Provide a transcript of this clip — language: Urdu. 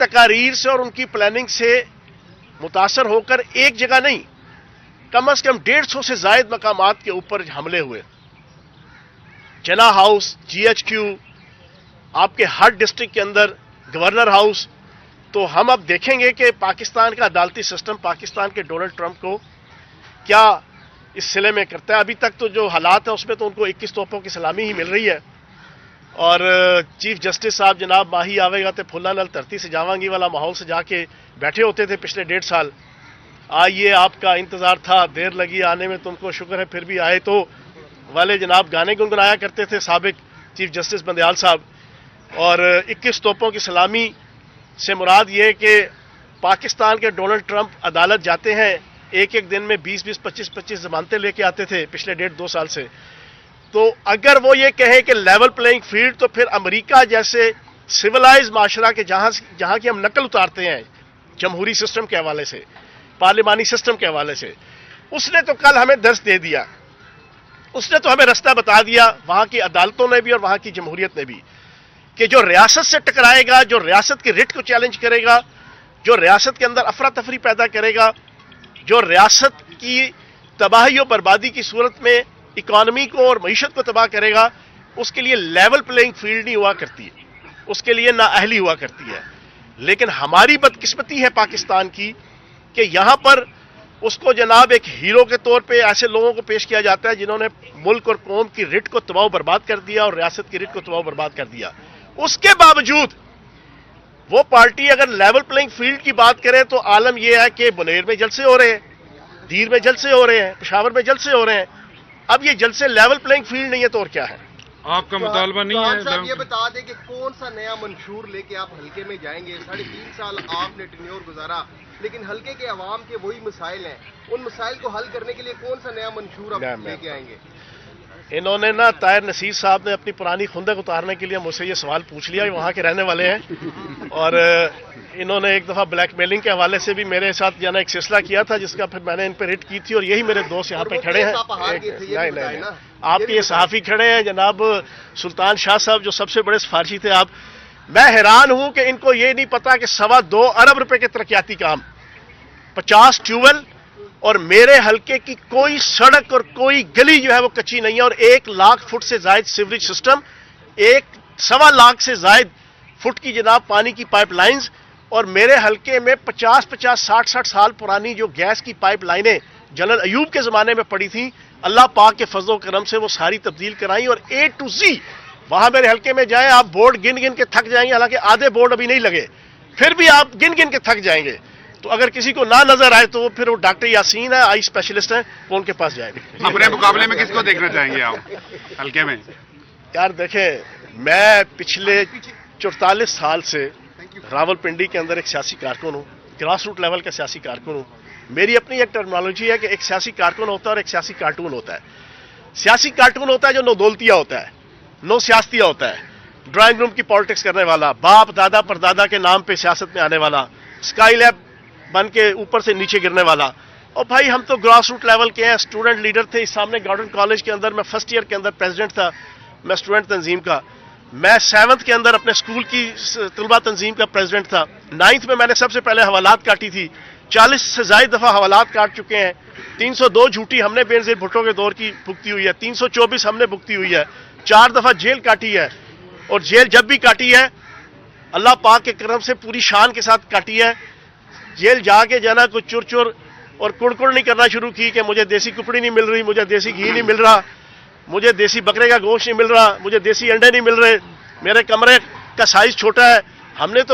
تقاریر سے اور ان کی پلاننگ سے متاثر ہو کر ایک جگہ نہیں، کم از کم 150 سے زائد مقامات کے اوپر حملے ہوئے. جناح ہاؤس، جی ایچ کیو، آپ کے ہر ڈسٹرکٹ کے اندر گورنر ہاؤس. تو ہم اب دیکھیں گے کہ پاکستان کا عدالتی سسٹم پاکستان کے ڈونلڈ ٹرمپ کو کیا اس سلے میں کرتا ہے. ابھی تک تو جو حالات ہیں اس میں تو ان کو 21 توپوں کی سلامی ہی مل رہی ہے، اور چیف جسٹس صاحب جناب ماہی آوے گا تے پھلا نل دھرتی سے جاوانگی والا ماحول سے جا کے بیٹھے ہوتے تھے پچھلے 1.5 سال. آئیے آپ کا انتظار تھا، دیر لگی آنے میں تم کو، شکر ہے پھر بھی آئے تو والے جناب گانے گنگنایا کرتے تھے سابق چیف جسٹس بندیال صاحب. اور 21 توپوں کی سلامی سے مراد یہ کہ پاکستان کے ڈونلڈ ٹرمپ عدالت جاتے ہیں، ایک دن میں 20 25 ضمانتیں لے کے آتے تھے پچھلے 1.5-2 سال سے. تو اگر وہ یہ کہیں کہ لیول پلینگ فیلڈ، تو پھر امریکہ جیسے سویلائز معاشرہ کے جہاں کی ہم نقل اتارتے ہیں جمہوری سسٹم کے حوالے سے، پارلیمانی سسٹم کے حوالے سے، اس نے تو کل ہمیں درس دے دیا، اس نے تو ہمیں رستہ بتا دیا، وہاں کی عدالتوں نے بھی اور وہاں کی جمہوریت نے بھی، کہ جو ریاست سے ٹکرائے گا، جو ریاست کی رٹ کو چیلنج کرے گا، جو ریاست کے اندر افراتفری پیدا کرے گا، جو ریاست کی تباہی و بربادی کی صورت میں اکانومی کو اور معیشت کو تباہ کرے گا، اس کے لیے لیول پلینگ فیلڈ نہیں ہوا کرتی ہے، اس کے لیے نااہلی ہوا کرتی ہے. لیکن ہماری بدقسمتی ہے پاکستان کی کہ یہاں پر اس کو جناب ایک ہیرو کے طور پہ ایسے لوگوں کو پیش کیا جاتا ہے جنہوں نے ملک اور قوم کی رٹ کو تباہ و برباد کر دیا اور ریاست کی رٹ کو تباہ و برباد کر دیا. اس کے باوجود وہ پارٹی اگر لیول پلینگ فیلڈ کی بات کرے تو عالم یہ ہے کہ بنیر میں جلسے ہو رہے ہیں، دیر میں جلسے ہو رہے ہیں، پشاور میں جلسے ہو رہے ہیں. اب یہ جلسے لیول پلینگ فیلڈ نہیں ہے تو اور کیا ہے؟ آپ کا مطالبہ نہیں ہے؟ صاحب یہ بتا دیں کہ کون سا نیا منشور لے کے آپ حلقے میں جائیں گے؟ 3.5 سال آپ نے ٹینیور گزارا، لیکن حلقے کے عوام کے وہی مسائل ہیں، ان مسائل کو حل کرنے کے لیے کون سا نیا منشور آپ لے کے آئیں گے؟ انہوں نے نا طاہر نصیر صاحب نے اپنی پرانی خندق اتارنے کے لیے مجھ سے یہ سوال پوچھ لیا، وہاں کے رہنے والے ہیں، اور انہوں نے ایک دفعہ بلیک میلنگ کے حوالے سے بھی میرے ساتھ جانا ایک سلسلہ کیا تھا جس کا پھر میں نے ان پہ ریٹ کی تھی، اور یہی میرے دوست یہاں پہ کھڑے ہیں. نہیں، آپ کے یہ صحافی کھڑے ہیں جناب سلطان شاہ صاحب جو سب سے بڑے سفارشی تھے. آپ، میں حیران ہوں کہ ان کو یہ نہیں پتا کہ 2.25 ارب روپے کے ترقیاتی کام، 50 ٹیوبویل، اور میرے حلقے کی کوئی سڑک اور کوئی گلی جو ہے وہ کچی نہیں ہے، اور 1 لاکھ فٹ سے زائد سیوریج سسٹم، 1.25 لاکھ سے زائد فٹ کی جناب پانی کی پائپ لائنز، اور میرے حلقے میں 50 60 سال پرانی جو گیس کی پائپ لائنیں جنرل ایوب کے زمانے میں پڑی تھیں، اللہ پاک کے فضل و کرم سے وہ ساری تبدیل کرائیں، اور A to Z وہاں میرے حلقے میں جائیں آپ بورڈ گن کے تھک جائیں گے، حالانکہ آدھے بورڈ ابھی نہیں لگے، پھر بھی آپ گن کے تھک جائیں گے. تو اگر کسی کو نہ نظر آئے تو پھر وہ ڈاکٹر یاسین ہے، آئی اسپیشلسٹ ہیں، وہ ان کے پاس جائیں گے. اپنے مقابلے میں کس کو دیکھنا چاہیں گے آپ حلقے میں؟ یار دیکھیں، میں پچھلے 44 سال سے راول پنڈی کے اندر ایک سیاسی کارکن ہوں، گراس روٹ لیول کا سیاسی کارکن ہوں. میری اپنی ایک ٹرمنالوجی ہے کہ ایک سیاسی کارکن ہوتا ہے اور ایک سیاسی کارٹون ہوتا ہے. سیاسی کارٹون ہوتا ہے جو نو دولتیا ہوتا ہے، نو سیاستیہ ہوتا ہے، ڈرائنگ روم کی پالیٹکس کرنے والا، باپ دادا پردادا کے نام پہ سیاست میں آنے والا، اسکائی لیب بن کے اوپر سے نیچے گرنے والا. اور بھائی ہم تو گراس روٹ لیول کے ہیں، اسٹوڈنٹ لیڈر تھے. اس سامنے گارڈن کالج کے اندر میں فرسٹ ایئر کے اندر پریزیڈنٹ تھا، میں اسٹوڈنٹ تنظیم کا. میں 7th کے اندر اپنے اسکول کی طلبہ تنظیم کا پریزیڈنٹ تھا. 9th میں نے سب سے پہلے حوالات کاٹی تھی، 40 سے زائد دفعہ حوالات کاٹ چکے ہیں. 302 جھوٹی ہم نے بینظیر بھٹو کے دور کی بھگتی ہوئی ہے، 324 ہم نے بھگتی ہوئی ہے، 4 دفعہ جیل کاٹی ہے. اور جیل جب بھی کاٹی ہے اللہ پاک کے کرم سے پوری شان کے ساتھ کاٹی ہے. جیل جا کے جانا کوئی چور اور کڑ نہیں کرنا شروع کی کہ مجھے دیسی کپڑی نہیں مل رہی، مجھے دیسی گھی نہیں مل رہا، مجھے دیسی بکرے کا گوشت نہیں مل رہا، مجھے دیسی انڈے نہیں مل رہے، میرے کمرے کا سائز چھوٹا ہے. ہم نے تو